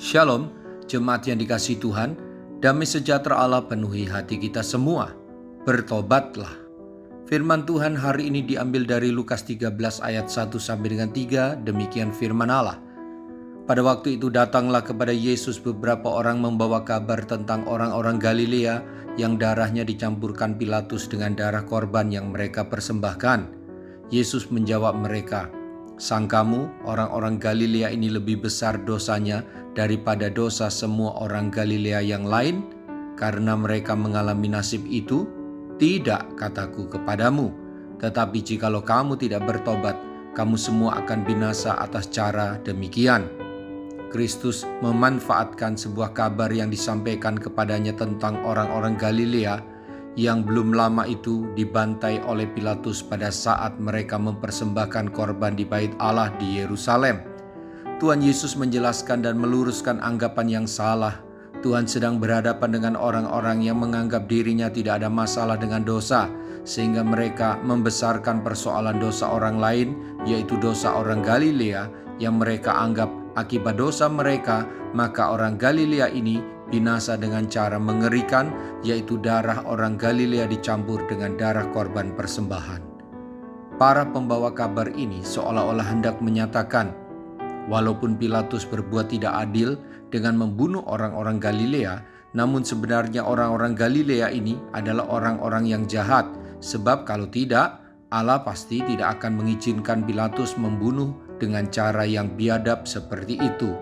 Shalom, jemaat yang dikasihi Tuhan, damai sejahtera Allah penuhi hati kita semua. Bertobatlah. Firman Tuhan hari ini diambil dari Lukas 13 ayat 1 sampai dengan 3, demikian firman Allah. Pada waktu itu datanglah kepada Yesus beberapa orang membawa kabar tentang orang-orang Galilea yang darahnya dicampurkan Pilatus dengan darah korban yang mereka persembahkan. Yesus menjawab mereka, "Sangkamu orang-orang Galilea ini lebih besar dosanya daripada dosa semua orang Galilea yang lain, karena mereka mengalami nasib itu? Tidak, kataku kepadamu. Tetapi jikalau kamu tidak bertobat, kamu semua akan binasa atas cara demikian." Kristus memanfaatkan sebuah kabar yang disampaikan kepadanya tentang orang-orang Galilea yang belum lama itu dibantai oleh Pilatus pada saat mereka mempersembahkan korban di Bait Allah di Yerusalem. Tuhan Yesus menjelaskan dan meluruskan anggapan yang salah. Tuhan sedang berhadapan dengan orang-orang yang menganggap dirinya tidak ada masalah dengan dosa, sehingga mereka membesarkan persoalan dosa orang lain, yaitu dosa orang Galilea, yang mereka anggap akibat dosa mereka, maka orang Galilea ini binasa dengan cara mengerikan, yaitu darah orang Galilea dicampur dengan darah korban persembahan. Para pembawa kabar ini seolah-olah hendak menyatakan, walaupun Pilatus berbuat tidak adil dengan membunuh orang-orang Galilea, namun sebenarnya orang-orang Galilea ini adalah orang-orang yang jahat, sebab kalau tidak, Allah pasti tidak akan mengizinkan Pilatus membunuh dengan cara yang biadab seperti itu.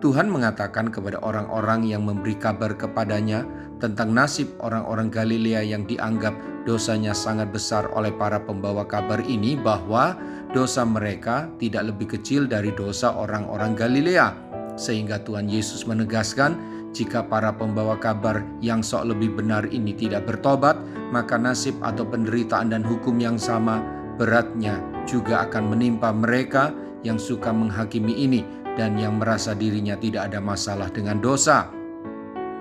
Tuhan mengatakan kepada orang-orang yang memberi kabar kepadanya tentang nasib orang-orang Galilea yang dianggap dosanya sangat besar oleh para pembawa kabar ini, bahwa dosa mereka tidak lebih kecil dari dosa orang-orang Galilea. Sehingga Tuhan Yesus menegaskan, jika para pembawa kabar yang sok lebih benar ini tidak bertobat, maka nasib atau penderitaan dan hukum yang sama beratnya juga akan menimpa mereka yang suka menghakimi ini dan yang merasa dirinya tidak ada masalah dengan dosa.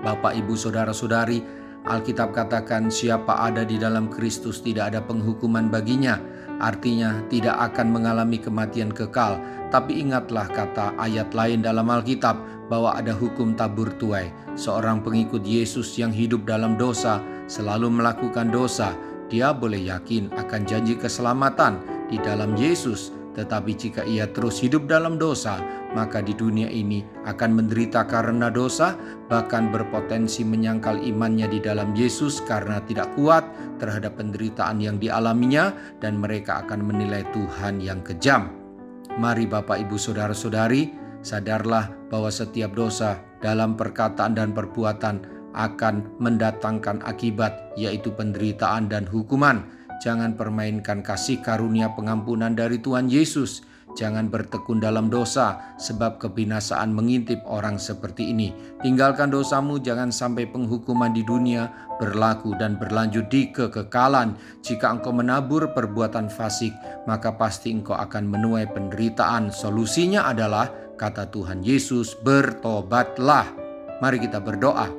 Bapak, Ibu, Saudara-saudari, Alkitab katakan siapa ada di dalam Kristus tidak ada penghukuman baginya. Artinya tidak akan mengalami kematian kekal. Tapi ingatlah kata ayat lain dalam Alkitab bahwa ada hukum tabur tuai. Seorang pengikut Yesus yang hidup dalam dosa, selalu melakukan dosa, dia boleh yakin akan janji keselamatan di dalam Yesus. Tetapi jika ia terus hidup dalam dosa, maka di dunia ini akan menderita karena dosa, bahkan berpotensi menyangkal imannya di dalam Yesus karena tidak kuat terhadap penderitaan yang dialaminya, dan mereka akan menilai Tuhan yang kejam. Mari Bapak, Ibu, Saudara-saudari, sadarlah bahwa setiap dosa dalam perkataan dan perbuatan akan mendatangkan akibat, yaitu penderitaan dan hukuman. Jangan permainkan kasih karunia pengampunan dari Tuhan Yesus. Jangan bertekun dalam dosa, sebab kebinasaan mengintip orang seperti ini. Tinggalkan dosamu, jangan sampai penghukuman di dunia berlaku dan berlanjut di kekekalan. Jika engkau menabur perbuatan fasik, maka pasti engkau akan menuai penderitaan. Solusinya adalah, kata Tuhan Yesus, bertobatlah. Mari kita berdoa.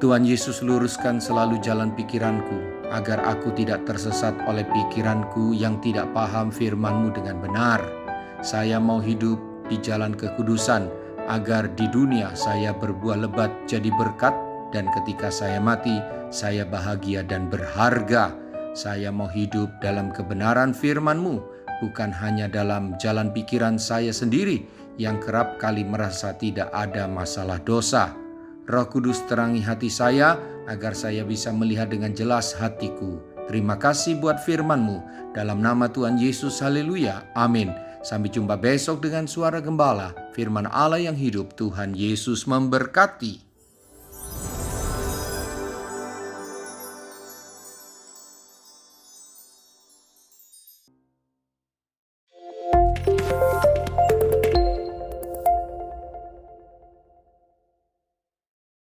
Tuhan Yesus, luruskan selalu jalan pikiranku, agar aku tidak tersesat oleh pikiranku yang tidak paham firman-Mu dengan benar. Saya mau hidup di jalan kekudusan, agar di dunia saya berbuah lebat jadi berkat, dan ketika saya mati, saya bahagia dan berharga. Saya mau hidup dalam kebenaran firman-Mu, bukan hanya dalam jalan pikiran saya sendiri yang kerap kali merasa tidak ada masalah dosa. Roh Kudus, terangi hati saya agar saya bisa melihat dengan jelas hatiku. Terima kasih buat firman-Mu. Dalam nama Tuhan Yesus, haleluya, amin. Sampai jumpa besok dengan suara gembala, firman Allah yang hidup. Tuhan Yesus memberkati.